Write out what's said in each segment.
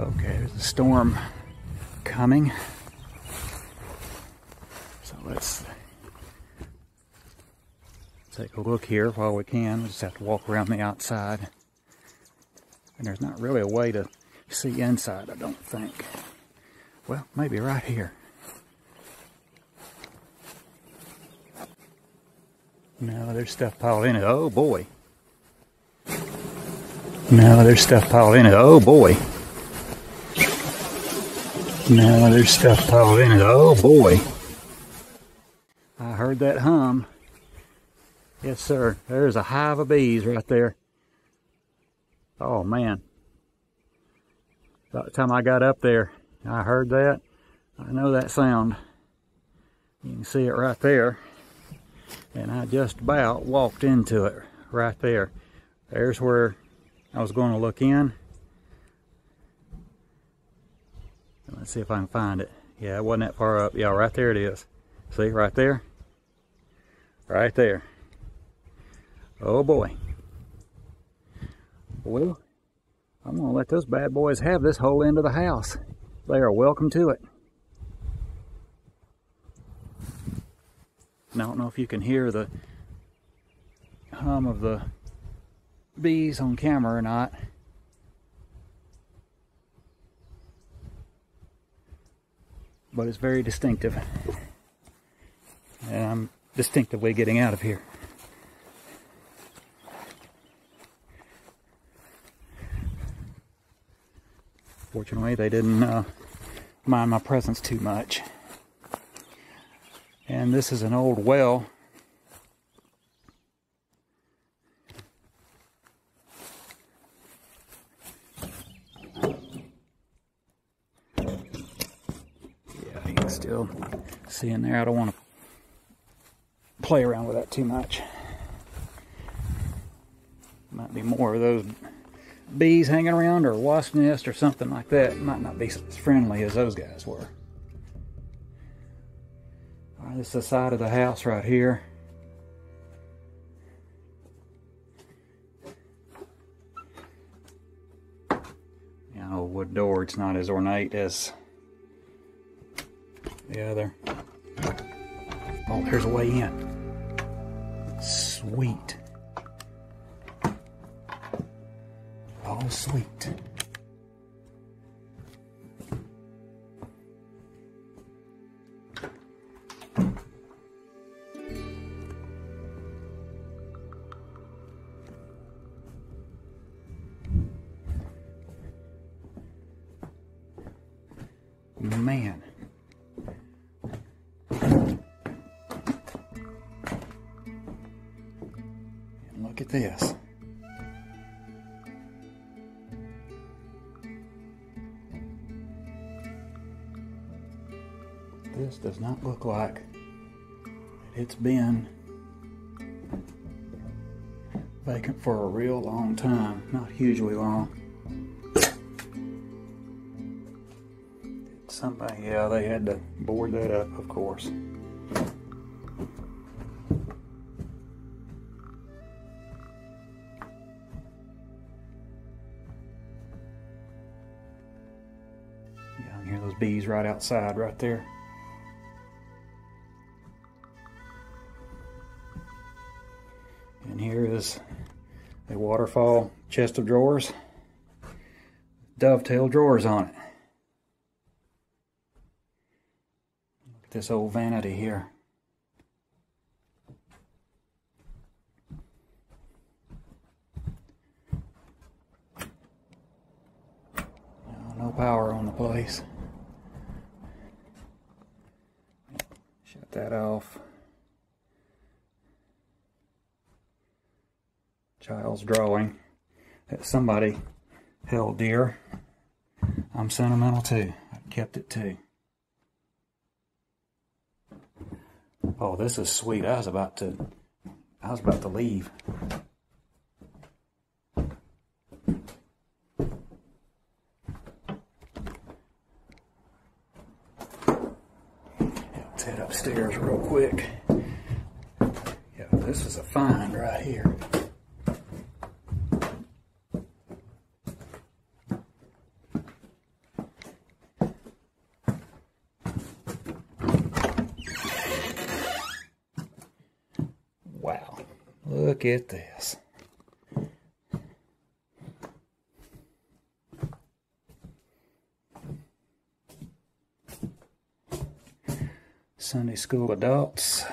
Okay, there's a storm coming. So let's take a look here while we can. We just have to walk around the outside. And there's not really a way to see inside, I don't think. Well, maybe right here. No, there's stuff piled in it. Oh boy. No, there's stuff piled in it. Oh boy. No, there's stuff piled in it. Oh boy. I heard that hum. Yes, sir. There's a hive of bees right there. Oh man. By the time I got up there, I heard that. I know that sound. You can see it right there. And I just about walked into it right there. There's where I was going to look in. Let's see if I can find it. Yeah, it wasn't that far up. Yeah, right there it is. See, right there? Right there. Oh boy. Well, I'm going to let those bad boys have this whole end of the house. They are welcome to it. And I don't know if you can hear the hum of the bees on camera or not. But it's very distinctive. And I'm distinctively getting out of here. Fortunately, they didn't mind my presence too much. And this is an old well. Yeah, you can still see in there. I don't want to play around with that too much. Might be more of those bees hanging around, or a wasp nest or something like that. It might not be as friendly as those guys were. Alright, this is the side of the house right here. Yeah, an old wood door. It's not as ornate as the other. Oh, there's a way in. Sweet. Oh, sweet. Man. And look at this. This does not look like it's been vacant for a real long time. Not hugely long. Somebody, yeah, they had to board that up, of course. Yeah, I can hear those bees right outside, right there. And here is a waterfall chest of drawers, dovetail drawers on it. Look at this old vanity here. No power on the place. Shut that off. Child's drawing that somebody held dear. I'm sentimental too. I kept it too. Oh, this is sweet. I was about to leave. Let's head upstairs real quick. Yeah, this is a find right here. Look at this. Sunday school adults. I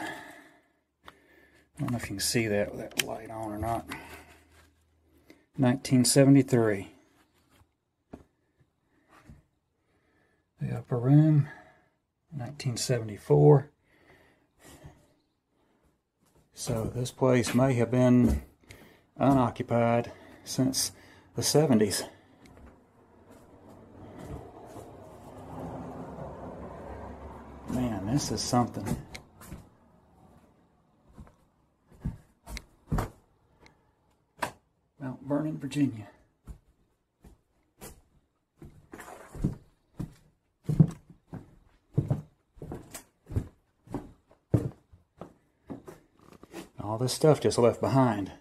don't know if you can see that with that light on or not. 1973. The upper room, 1974. So this place may have been unoccupied since the 70s. Man, this is something. Mount Vernon, Virginia. All this stuff just left behind.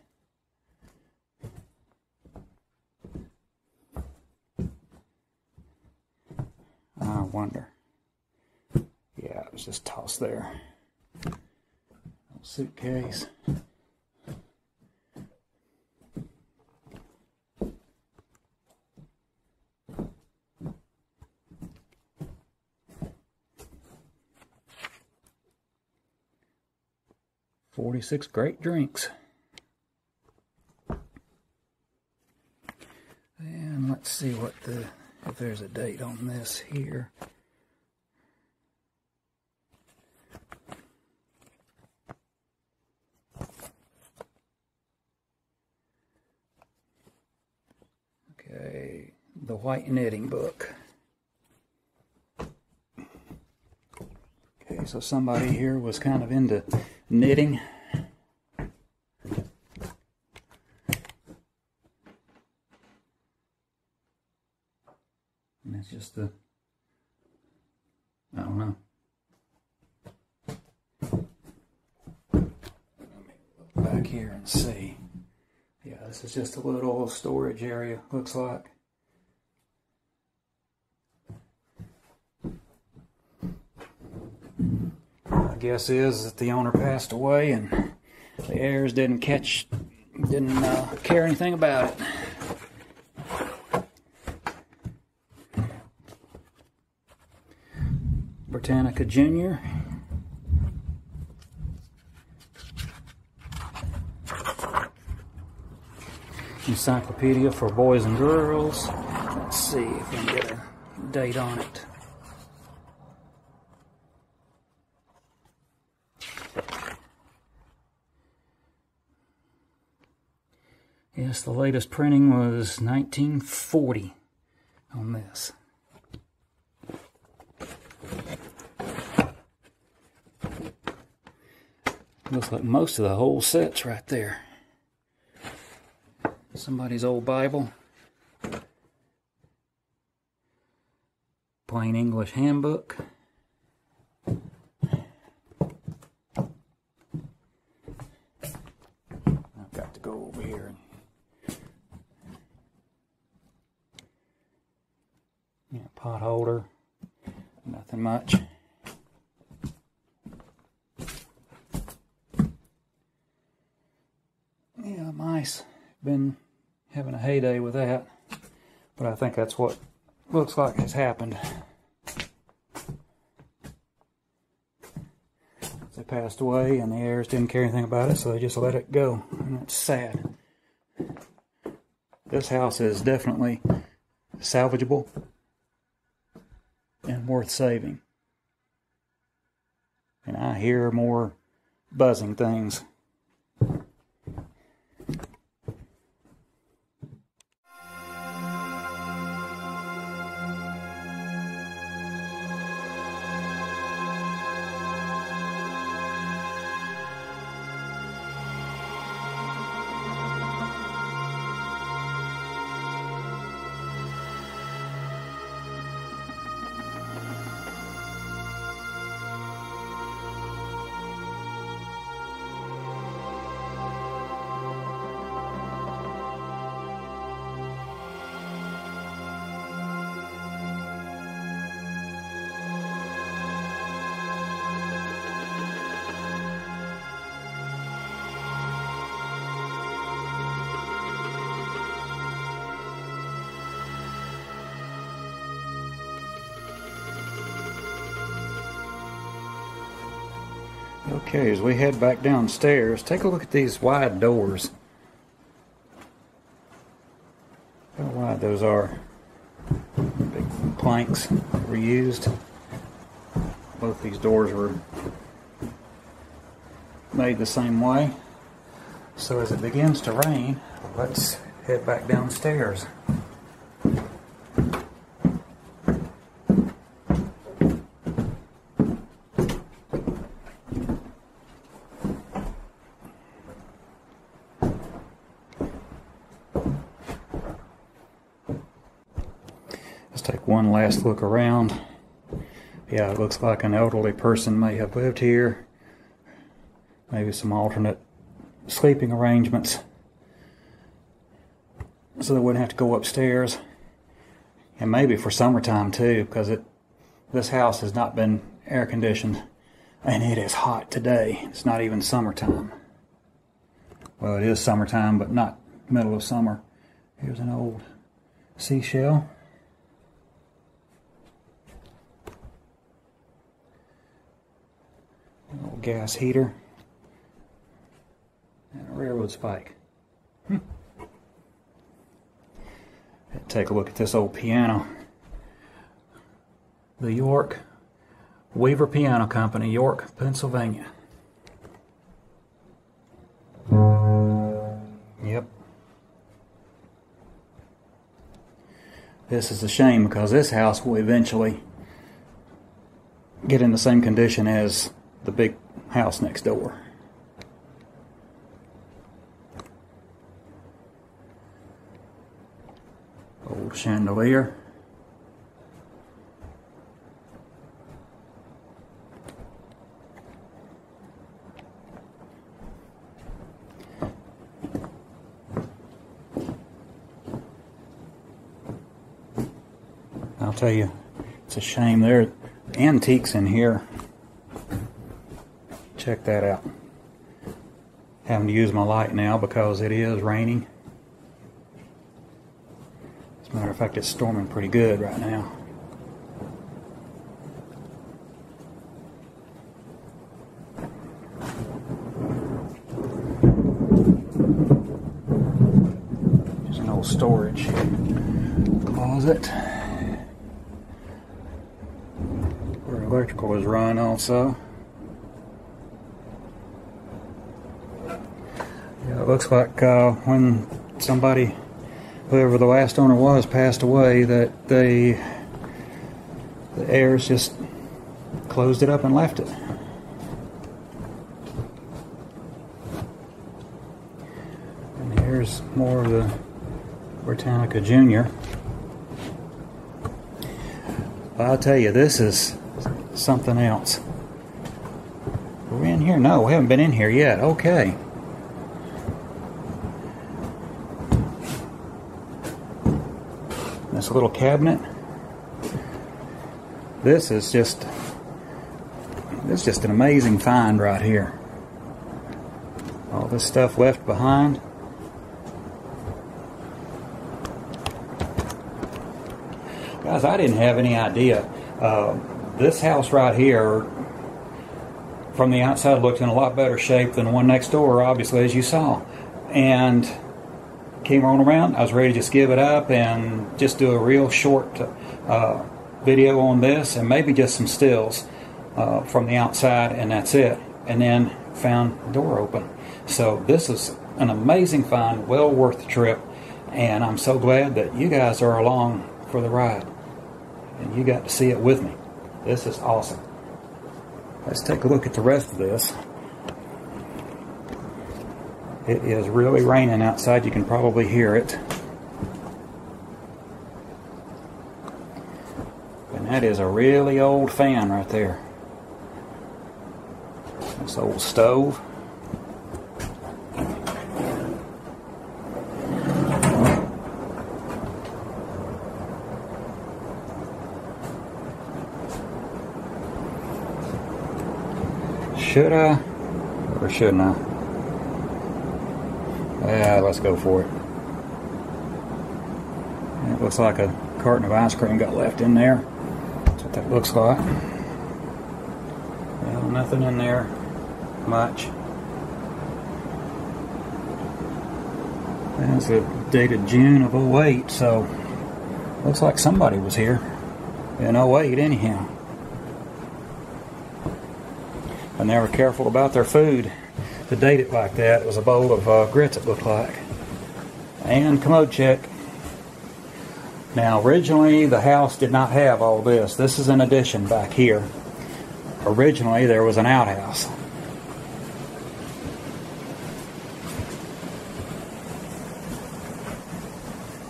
I wonder. Yeah, it was just tossed there. Suitcase. "46 great drinks." And let's see if there's a date on this here. Okay, the white knitting book. Okay, so somebody here was kind of into knitting. And it's just I don't know. Let me look back here and see. Yeah, this is just a little storage area, looks like. My guess is that the owner passed away and the heirs didn't care anything about it. Britannica Junior. Encyclopedia for boys and girls. Let's see if we can get a date on it. Yes, the latest printing was 1940 on this. Looks like most of the whole set's right there. Somebody's old Bible. Plain English handbook. I've got to go over here and pot holder. Nothing much. Yeah, mice. Been having a heyday with that, but I think that's what looks like has happened. They passed away and the heirs didn't care anything about it, so they just let it go, and it's sad. This house is definitely salvageable and worth saving. And I hear more buzzing things. Okay, as we head back downstairs, take a look at these wide doors. How wide those are. Big planks were used. Both these doors were made the same way. So as it begins to rain, let's head back downstairs. Let's take one last look around. Yeah, it looks like an elderly person may have lived here. Maybe some alternate sleeping arrangements so they wouldn't have to go upstairs. And maybe for summertime too, because this house has not been air conditioned and it is hot today. It's not even summertime. Well, it is summertime, but not middle of summer. Here's an old seashell. An old gas heater. And a railroad spike. Take a look at this old piano. The York Weaver Piano Company, York, Pennsylvania. Yep. This is a shame because this house will eventually get in the same condition as the big house next door. Old chandelier. I'll tell you, it's a shame there are antiques in here. Check that out. Having to use my light now because it is raining. As a matter of fact, it's storming pretty good right now. There's an old storage closet where electrical is run also. Yeah, it looks like when somebody, whoever the last owner was, passed away, that the heirs just closed it up and left it. And here's more of the Britannica Junior. I'll tell you, this is something else. Are we in here? No, we haven't been in here yet. Okay. This little cabinet. This is just an amazing find right here. All this stuff left behind. Guys, I didn't have any idea. This house right here, from the outside, looked in a lot better shape than the one next door, obviously, as you saw. And came on around, I was ready to just give it up and just do a real short video on this and maybe just some stills from the outside, and that's it. And then found the door open. So this is an amazing find, well worth the trip, and I'm so glad that you guys are along for the ride and you got to see it with me. This is awesome. Let's take a look at the rest of this. It is really raining outside. You can probably hear it. And that is a really old fan right there. This old stove. Should I or shouldn't I? Yeah, let's go for it. It looks like a carton of ice cream got left in there. That's what that looks like. Well, nothing in there. much. That's dated June of '08, so looks like somebody was here in '08 anyhow. And they were careful about their food to date it like that. It was a bowl of grits, it looked like. And commode check. Now, originally the house did not have all this. This is an addition back here. Originally there was an outhouse.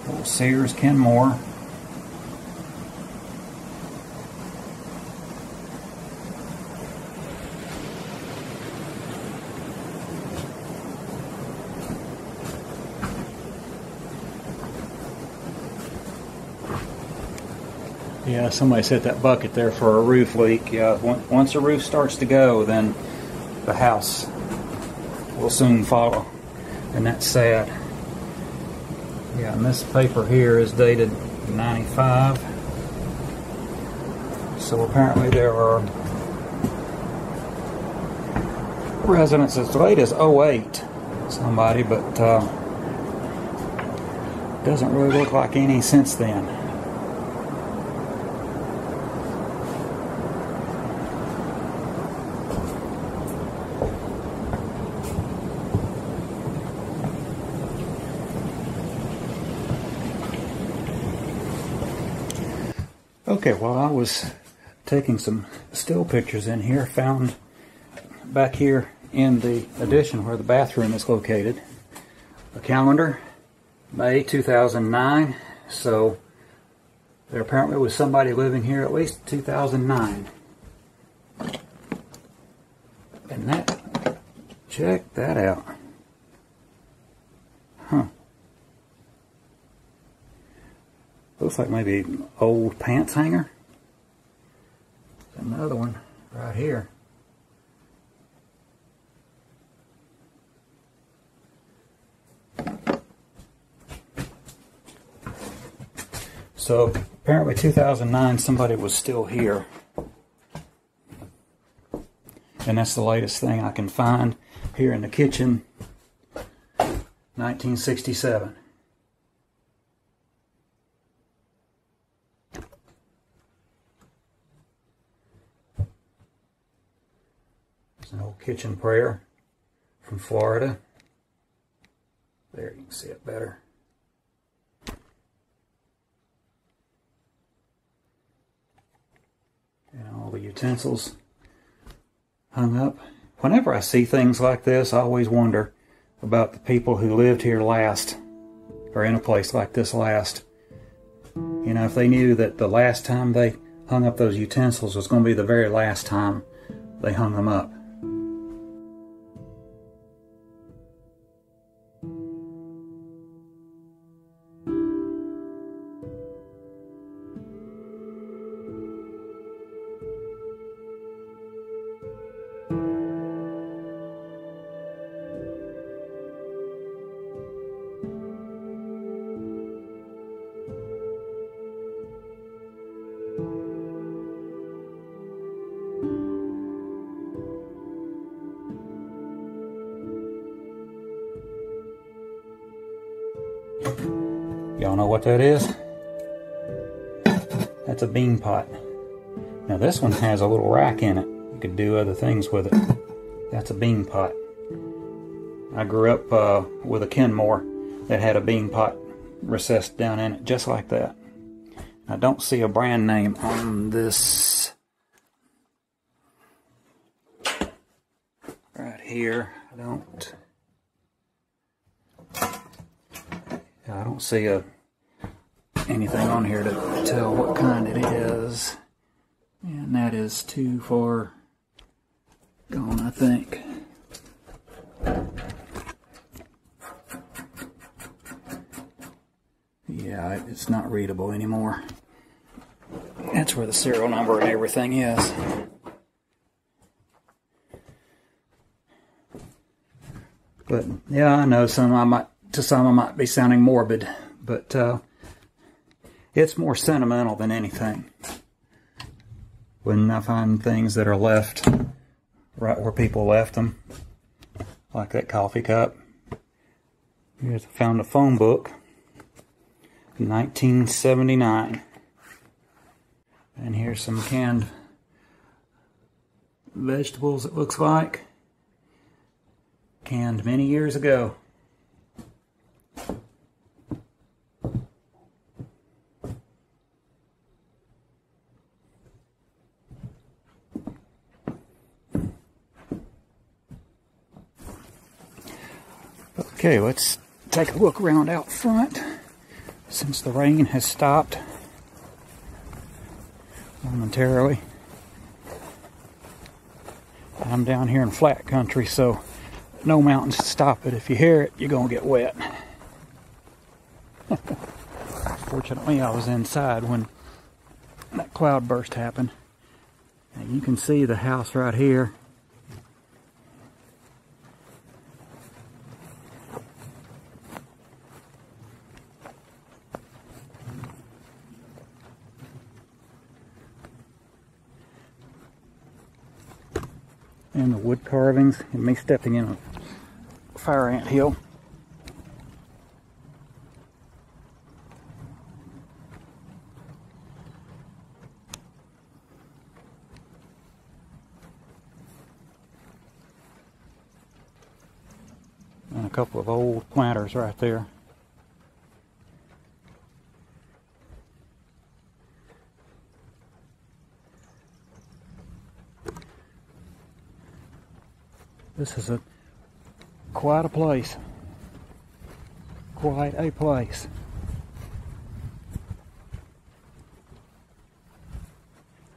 Old Sears Kenmore. Yeah, somebody set that bucket there for a roof leak. Yeah, once the roof starts to go, then the house will soon follow, and that's sad. Yeah, and this paper here is dated '95. So apparently there are residents as late as '08, somebody, but doesn't really look like any since then. Okay, while I was taking some still pictures in here, found back here in the addition where the bathroom is located a calendar, May 2009. So there apparently was somebody living here at least 2009. And that, check that out. Huh. Looks like maybe an old pants hanger. Another one right here. So apparently 2009 somebody was still here. And that's the latest thing I can find here in the kitchen. 1967. An old kitchen prayer from Florida. There, you can see it better. And all the utensils hung up. Whenever I see things like this, I always wonder about the people who lived here last, or in a place like this last. You know, if they knew that the last time they hung up those utensils was going to be the very last time they hung them up. Y'all know what that is? That's a bean pot. Now this one has a little rack in it. You could do other things with it. That's a bean pot. I grew up with a Kenmore that had a bean pot recessed down in it, just like that. I don't see a brand name on this right here. I don't see anything on here to tell what kind it is. And that is too far gone, I think. Yeah, it's not readable anymore. That's where the serial number and everything is. But yeah, I know to some I might be sounding morbid, but it's more sentimental than anything. When I find things that are left right where people left them, like that coffee cup. Here's, I found a phone book, 1979. And here's some canned vegetables, it looks like. Canned many years ago. Okay, let's take a look around out front since the rain has stopped momentarily. I'm down here in flat country, so no mountains to stop it. If you hear it, you're gonna get wet. Fortunately, I was inside when that cloud burst happened. And you can see the house right here. And the wood carvings, and me stepping in a fire ant hill. And a couple of old planters right there. This is quite a place. Quite a place.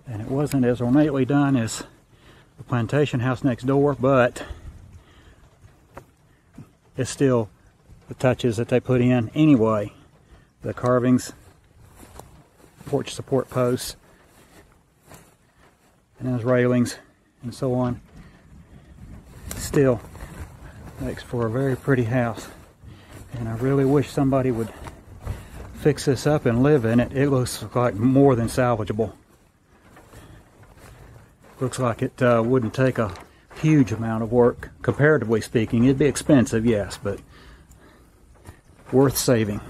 And it wasn't as ornately done as the plantation house next door, but it's still the touches that they put in anyway. The carvings, porch support posts, and those railings, and so on. Still makes for a very pretty house, and I really wish somebody would fix this up and live in it. It looks like more than salvageable. Looks like it wouldn't take a huge amount of work, comparatively speaking. It'd be expensive, yes, but worth saving.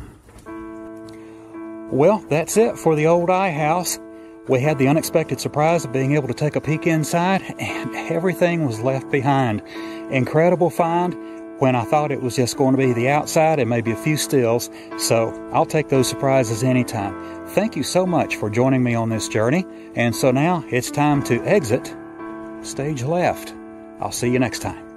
Well, that's it for the old I house. We had the unexpected surprise of being able to take a peek inside, and everything was left behind. Incredible find when I thought it was just going to be the outside and maybe a few stills. So I'll take those surprises anytime. Thank you so much for joining me on this journey. And so now it's time to exit stage left. I'll see you next time.